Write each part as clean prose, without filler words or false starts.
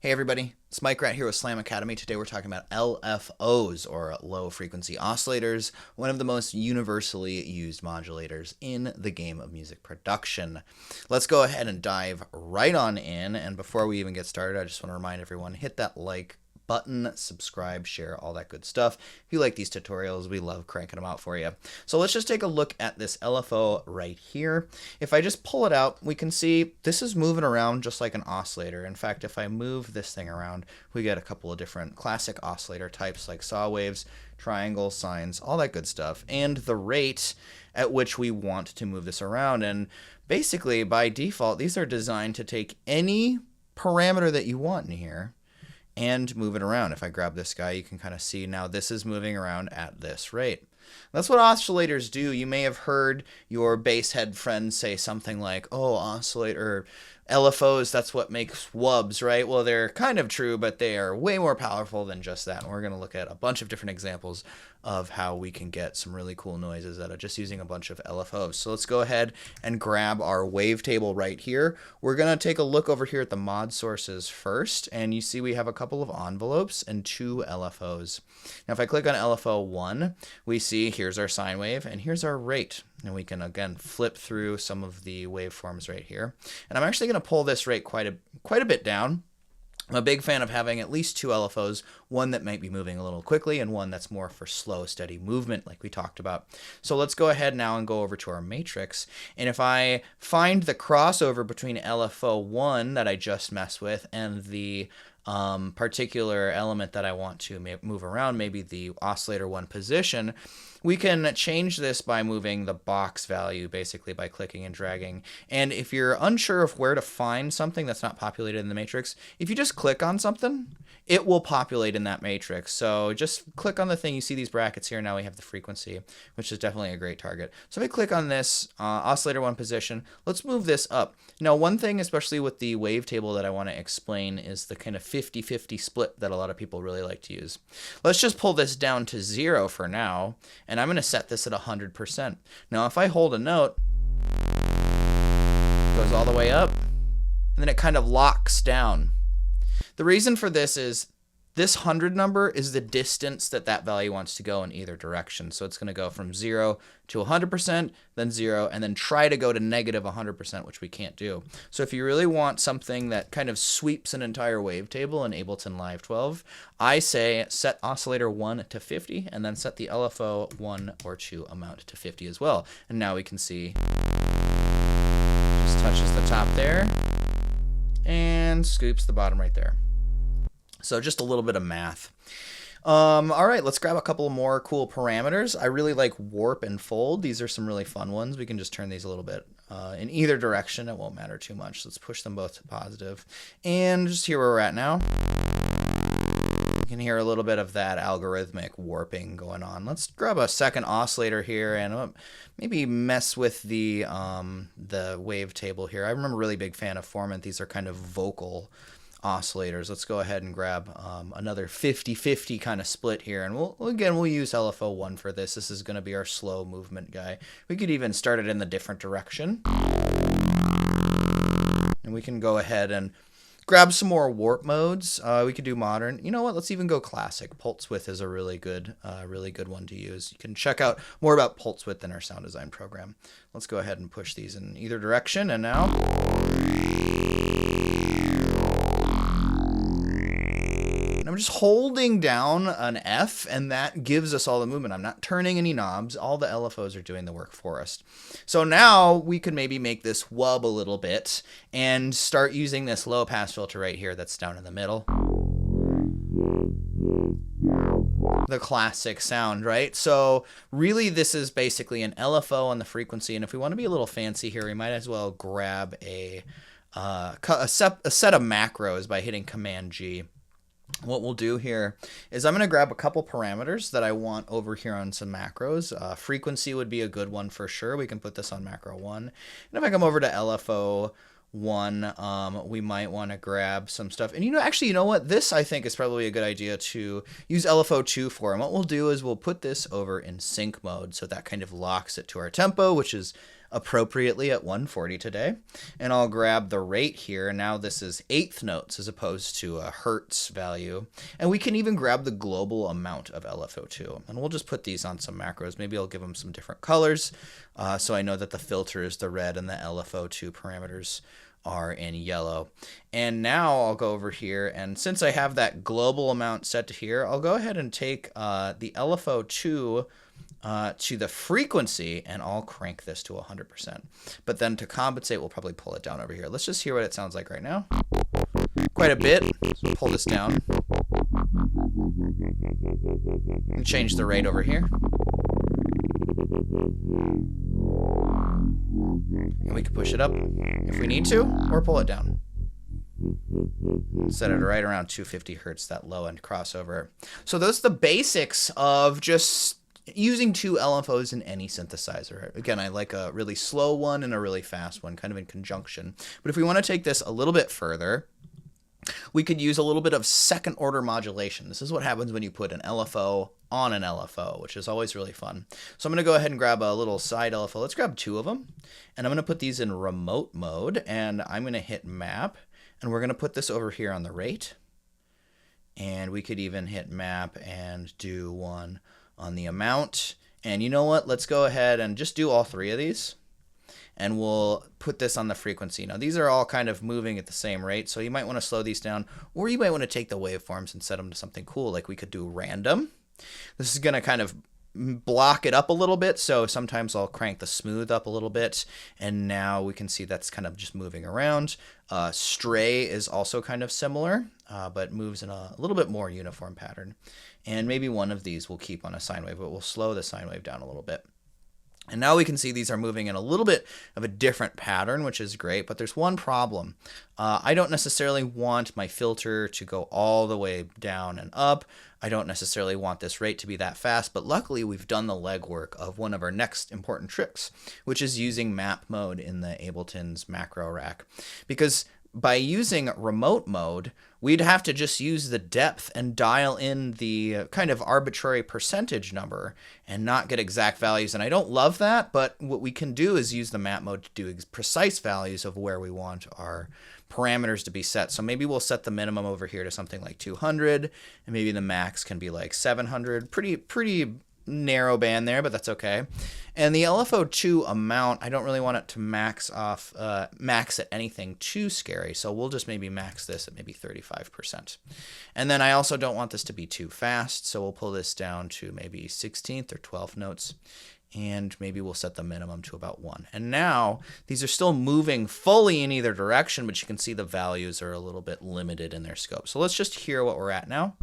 Hey everybody, it's MikeRat here with Slam Academy. Today we're talking about LFOs, or low frequency oscillators, one of the most universally used modulators in the game of music production. Let's go ahead and dive right on in, and before we even get started, I just want to remind everyone, hit that like button, subscribe, share, all that good stuff. If you like these tutorials, we love cranking them out for you. So let's just take a look at this LFO right here. If I just pull it out, we can see this is moving around just like an oscillator. In fact, if I move this thing around, we get a couple of different classic oscillator types like saw waves, triangles, sines, all that good stuff, and the rate at which we want to move this around. And basically, by default, these are designed to take any parameter that you want in here and move it around. If I grab this guy, you can kind of see now this is moving around at this rate. That's what oscillators do. You may have heard your bass head friends say something like, oh, oscillator, LFOs, that's what makes wubs, right? Well, they're kind of true, but they are way more powerful than just that. And we're going to look at a bunch of different examples of how we can get some really cool noises out of just using a bunch of LFOs. So let's go ahead and grab our wavetable right here. We're going to take a look over here at the mod sources first, and you see we have a couple of envelopes and 2 LFOs. Now, if I click on LFO 1, we see here's our sine wave and here's our rate. And we can, again, flip through some of the waveforms right here. And I'm actually going to pull this rate quite a bit down. I'm a big fan of having at least 2 LFOs, one that might be moving a little quickly and one that's more for slow, steady movement like we talked about. So let's go ahead now and go over to our matrix. And if I find the crossover between LFO 1 that I just messed with and the particular element that I want to move around, maybe the oscillator 1 position, we can change this by moving the box value, basically by clicking and dragging. And if you're unsure of where to find something that's not populated in the matrix, if you just click on something, it will populate in that matrix. So just click on the thing. You see these brackets here. Now we have the frequency, which is definitely a great target. So if I click on this oscillator 1 position, let's move this up. Now, one thing, especially with the wavetable that I want to explain, is the kind of 50-50 split that a lot of people really like to use. Let's just pull this down to 0 for now, and I'm going to set this at 100%. Now, if I hold a note, it goes all the way up, and then it kind of locks down. The reason for this is this 100 number is the distance that that value wants to go in either direction. So it's going to go from 0 to 100%, then 0, and then try to go to negative 100%, which we can't do. So if you really want something that kind of sweeps an entire wavetable in Ableton Live 12, I say set oscillator 1 to 50, and then set the LFO 1 or 2 amount to 50 as well. And now we can see just touches the top there and scoops the bottom right there. So just a little bit of math. All right, let's grab a couple more cool parameters. I really like warp and fold. These are some really fun ones. We can just turn these a little bit in either direction. It won't matter too much. Let's push them both to positive. And just here where we're at now. You can hear a little bit of that algorithmic warping going on. Let's grab a second oscillator here and maybe mess with the wavetable here. I'm a really big fan of Formant. These are kind of vocal oscillators. Let's go ahead and grab another 50-50 kind of split here, and we'll use LFO 1 for this. This is going to be our slow movement guy. We could even start it in the different direction, and we can go ahead and grab some more warp modes. We could do modern. You know what? Let's even go classic. Pulse width is a really good one to use. You can check out more about pulse width in our sound design program. Let's go ahead and push these in either direction, and now I'm just holding down an F, and that gives us all the movement. I'm not turning any knobs. All the LFOs are doing the work for us. So now we could maybe make this wub a little bit and start using this low pass filter right here that's down in the middle. The classic sound, right? So really this is basically an LFO on the frequency, and if we want to be a little fancy here, we might as well grab a set of macros by hitting Command G. What we'll do here is I'm going to grab a couple parameters that I want over here on some macros. Frequency would be a good one for sure. We can put this on macro 1. And if I come over to LFO 1, we might want to grab some stuff. And actually, you know what? This, I think, is probably a good idea to use LFO 2 for. And what we'll do is we'll put this over in sync mode, so that kind of locks it to our tempo, which is appropriately at 140 today. And I'll grab the rate here. Now this is eighth notes as opposed to a hertz value. And we can even grab the global amount of LFO2. And we'll just put these on some macros. Maybe I'll give them some different colors so I know that the filter is the red and the LFO2 parameters are in yellow. And now I'll go over here, and since I have that global amount set to here, I'll go ahead and take the LFO2 to the frequency, and I'll crank this to 100%. But then to compensate, we'll probably pull it down over here. Let's just hear what it sounds like right now. Quite a bit. So pull this down. And change the rate over here. And we can push it up if we need to, or pull it down. Set it right around 250 hertz, that low end crossover. So those are the basics of just using two LFOs in any synthesizer. Again, I like a really slow one and a really fast one, kind of in conjunction. But if we want to take this a little bit further, we could use a little bit of second order modulation. This is what happens when you put an LFO on an LFO, which is always really fun. So I'm going to go ahead and grab a little side LFO. Let's grab two of them. And I'm going to put these in remote mode. And I'm going to hit map. And we're going to put this over here on the rate. And we could even hit map and do one on the amount. And you know what? Let's go ahead and just do all three of these. And we'll put this on the frequency. Now, these are all kind of moving at the same rate, so you might want to slow these down, or you might want to take the waveforms and set them to something cool, like we could do random. This is going to kind of block it up a little bit, so sometimes I'll crank the smooth up a little bit, and now we can see that's kind of just moving around. Stray is also kind of similar, but moves in a little bit more uniform pattern. And maybe one of these we'll keep on a sine wave, but we'll slow the sine wave down a little bit. And now we can see these are moving in a little bit of a different pattern, which is great, but there's one problem. I don't necessarily want my filter to go all the way down and up. I don't necessarily want this rate to be that fast, but luckily we've done the legwork of one of our next important tricks, which is using map mode in the Ableton's macro rack. Because by using remote mode, we'd have to just use the depth and dial in the kind of arbitrary percentage number and not get exact values. And I don't love that, but what we can do is use the map mode to do precise values of where we want our parameters to be set. So maybe we'll set the minimum over here to something like 200, and maybe the max can be like 700. Pretty narrow band there, but that's okay. And the LFO2 amount, I don't really want it to max at anything too scary, so we'll just maybe max this at maybe 35%. And then I also don't want this to be too fast, so we'll pull this down to maybe 16th or 12th notes, and maybe we'll set the minimum to about 1. And now these are still moving fully in either direction, but you can see the values are a little bit limited in their scope. So let's just hear what we're at now.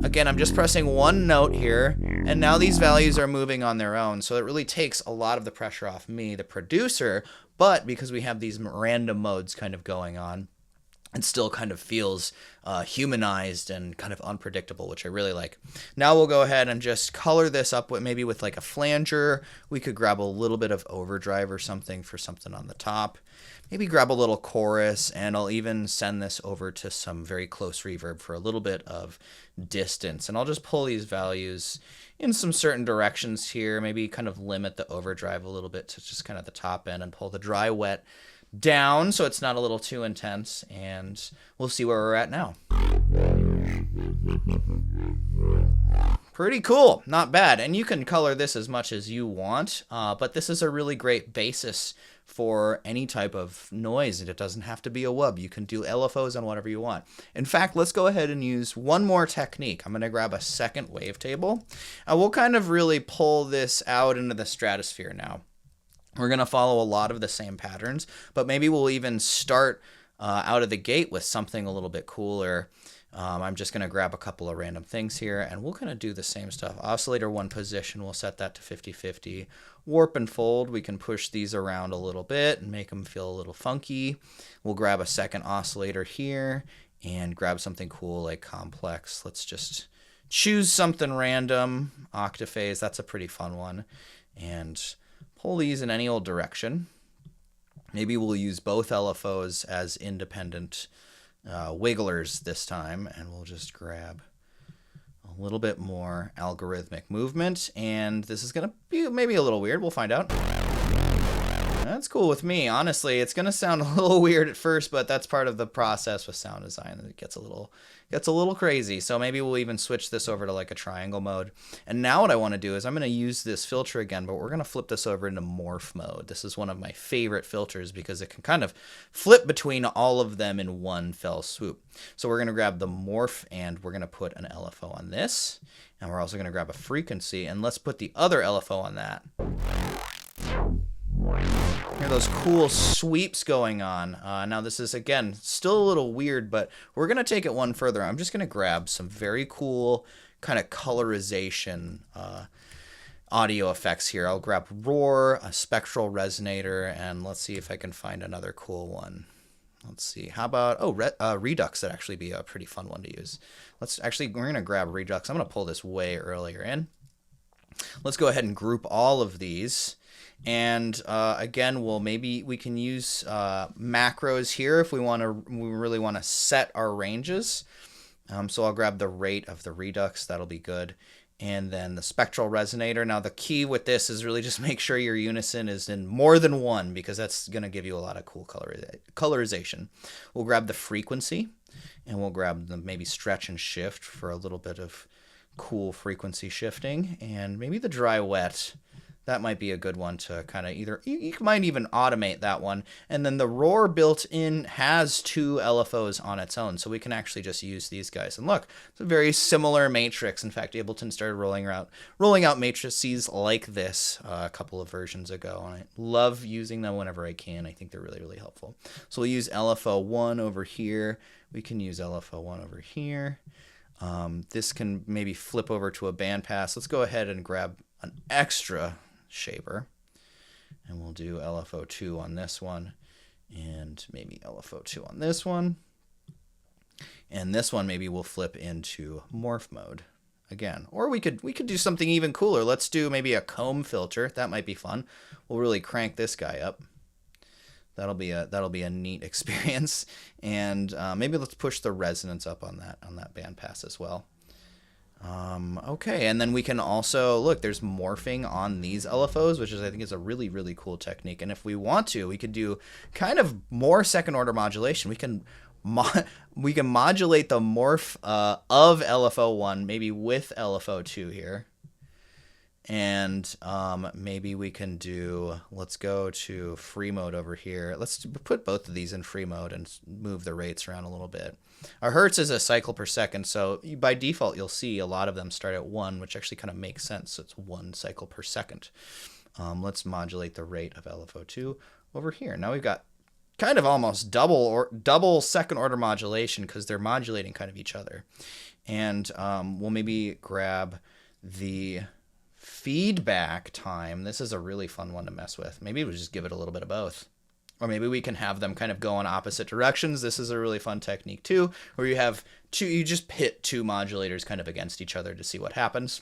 Again, I'm just pressing one note here, and now these values are moving on their own, so it really takes a lot of the pressure off me, the producer, but because we have these random modes kind of going on, it still kind of feels humanized and kind of unpredictable, which I really like. Now we'll go ahead and just color this up with maybe with like a flanger. We could grab a little bit of overdrive or something for something on the top. Maybe grab a little chorus, and I'll even send this over to some very close reverb for a little bit of distance. And I'll just pull these values in some certain directions here, maybe kind of limit the overdrive a little bit to just kind of the top end, and pull the dry wet down so it's not a little too intense, and we'll see where we're at now. Pretty cool, not bad. And you can color this as much as you want, but this is a really great basis for any type of noise, and it doesn't have to be a wub. You can do LFOs on whatever you want. In fact, let's go ahead and use one more technique. I'm going to grab a second wavetable, and we'll kind of really pull this out into the stratosphere now. We're going to follow a lot of the same patterns, but maybe we'll even start out of the gate with something a little bit cooler. I'm just going to grab a couple of random things here, and we'll kind of do the same stuff. Oscillator 1 position, we'll set that to 50-50. Warp and fold, we can push these around a little bit and make them feel a little funky. We'll grab a second oscillator here and grab something cool like complex. Let's just choose something random. Octaphase, that's a pretty fun one. And pull these in any old direction. Maybe we'll use both LFOs as independent wigglers this time, and we'll just grab a a little bit more algorithmic movement, and this is going to be maybe a little weird. We'll find out. That's cool with me. Honestly, it's going to sound a little weird at first, but that's part of the process with sound design. It gets a little crazy. So maybe we'll even switch this over to like a triangle mode. And now what I want to do is I'm going to use this filter again, but we're going to flip this over into morph mode. This is one of my favorite filters because it can kind of flip between all of them in one fell swoop. So we're going to grab the morph and we're going to put an LFO on this. And we're also going to grab a frequency, and let's put the other LFO on that. Hear those cool sweeps going on. Now this is, again, still a little weird, but we're going to take it one further. I'm just going to grab some very cool kind of colorization audio effects here. I'll grab roar, a spectral resonator, and let's see if I can find another cool one. Let's see. How about, Redux would actually be a pretty fun one to use. We're going to grab Redux. I'm going to pull this way earlier in. Let's go ahead and group all of these. And again, we can use macros here if we really want to set our ranges. So I'll grab the rate of the Redux. That'll be good. And then the spectral resonator. Now the key with this is really just make sure your unison is in more than one, because that's going to give you a lot of cool colorization. We'll grab the frequency, and we'll grab the maybe stretch and shift for a little bit of cool frequency shifting, and maybe the dry wet. That might be a good one to kind of you might even automate that one. And then the roar built in has 2 LFOs on its own, so we can actually just use these guys. And look, it's a very similar matrix. In fact, Ableton started rolling out matrices like this a couple of versions ago, and I love using them whenever I can. I think they're really, really helpful. So we'll use LFO 1 over here. We can use LFO 1 over here. This can maybe flip over to a bandpass. Let's go ahead and grab an extra shaper, and we'll do LFO 2 on this one, and maybe LFO 2 on this one, and this one maybe we'll flip into morph mode again. Or we could do something even cooler. Let's do maybe a comb filter. That might be fun. We'll really crank this guy up. That'll be a neat experience. And maybe let's push the resonance up on that bandpass as well. Okay, and then we can also, look, there's morphing on these LFOs, which I think is a really, really cool technique. And if we want to, we could do kind of more second order modulation. We can modulate the morph of LFO 1, maybe with LFO 2 here. And maybe we can let's go to free mode over here. Let's put both of these in free mode and move the rates around a little bit. Our hertz is a cycle per second, so by default you'll see a lot of them start at 1, which actually kind of makes sense. So it's 1 cycle per second. Let's modulate the rate of LFO 2 over here. Now we've got kind of almost double second order modulation, because they're modulating kind of each other. And we'll maybe grab the feedback time. This is a really fun one to mess with. Maybe we'll just give it a little bit of both. Or maybe we can have them kind of go in opposite directions. This is a really fun technique too, where you just pit 2 modulators kind of against each other to see what happens.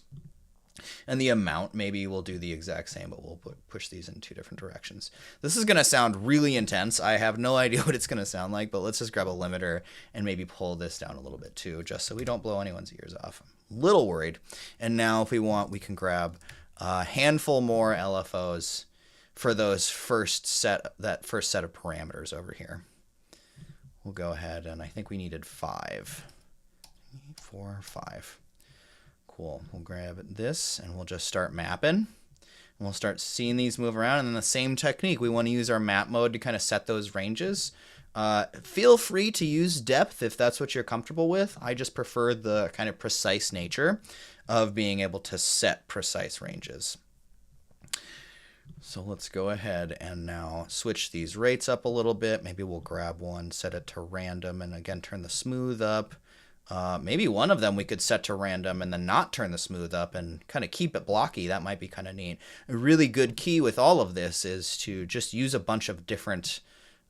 And the amount, maybe we'll do the exact same, but we'll push these in 2 different directions. This is going to sound really intense. I have no idea what it's going to sound like, but let's just grab a limiter and maybe pull this down a little bit too, just so we don't blow anyone's ears off. I'm a little worried. And now if we want, we can grab a handful more LFOs for those first set of parameters over here. We'll go ahead, and I think we needed 5. 4, 5. Cool. We'll grab this and we'll just start mapping. And we'll start seeing these move around. And then the same technique, we want to use our map mode to kind of set those ranges. Feel free to use depth if that's what you're comfortable with. I just prefer the kind of precise nature of being able to set precise ranges. So let's go ahead and now switch these rates up a little bit. Maybe we'll grab one, set it to random, and again turn the smooth up. Maybe one of them we could set to random and then not turn the smooth up and kind of keep it blocky. That might be kind of neat. A really good key with all of this is to just use a bunch of different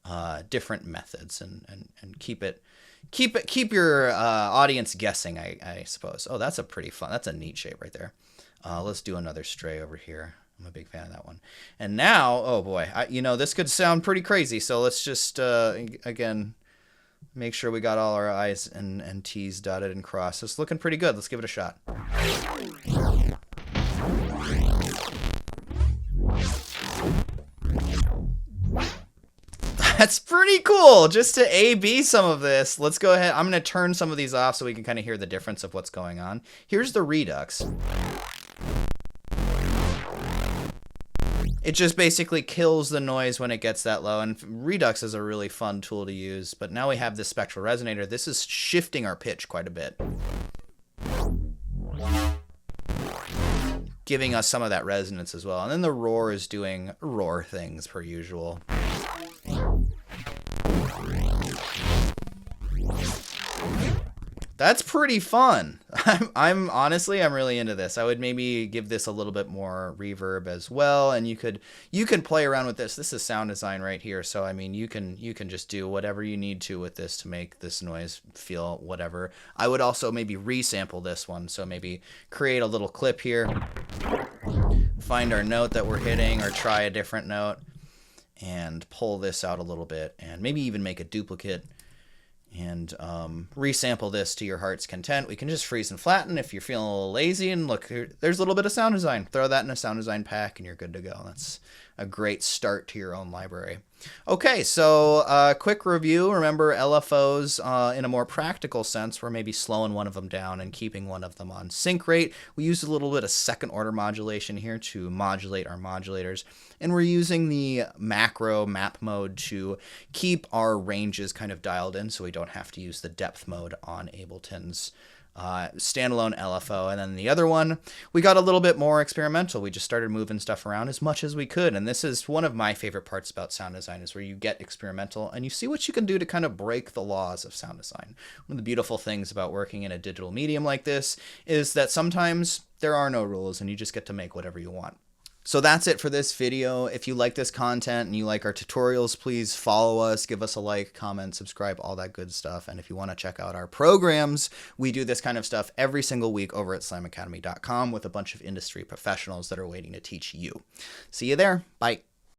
methods and keep your audience guessing, I suppose. Oh, that's a neat shape right there. Let's do another stray over here. I'm a big fan of that one. And now, oh boy, this could sound pretty crazy. So let's just, again, Make sure we got all our I's and T's dotted and crossed. It's looking pretty good. Let's give it a shot. That's pretty cool. Just to A/B some of this, let's go ahead. I'm going to turn some of these off so we can kind of hear the difference of what's going on. Here's the Redux. It just basically kills the noise when it gets that low, and Redux is a really fun tool to use. But now we have this Spectral Resonator. This is shifting our pitch quite a bit, giving us some of that resonance as well. And then the roar is doing roar things per usual. That's pretty fun. I'm honestly, I'm really into this. I would maybe give this a little bit more reverb as well, and you can play around with this. This is sound design right here, so I mean, you can just do whatever you need to with this to make this noise feel whatever. I would also maybe resample this one, so maybe create a little clip here, find our note that we're hitting, or try a different note, and pull this out a little bit, and maybe even make a duplicate. And resample this to your heart's content. We can just freeze and flatten if you're feeling a little lazy. And look, there's a little bit of sound design. Throw that in a sound design pack and you're good to go. That's a great start to your own library. Okay, so quick review. Remember, LFOs in a more practical sense, we're maybe slowing one of them down and keeping one of them on sync rate. We use a little bit of second order modulation here to modulate our modulators. And we're using the macro map mode to keep our ranges kind of dialed in so we don't have to use the depth mode on Ableton's standalone LFO. And then the other one, we got a little bit more experimental. We just started moving stuff around as much as we could. And this is one of my favorite parts about sound design, is where you get experimental and you see what you can do to kind of break the laws of sound design. One of the beautiful things about working in a digital medium like this is that sometimes there are no rules and you just get to make whatever you want. So that's it for this video. If you like this content and you like our tutorials, please follow us, give us a like, comment, subscribe, all that good stuff. And if you want to check out our programs, we do this kind of stuff every single week over at slamacademy.com with a bunch of industry professionals that are waiting to teach you. See you there. Bye.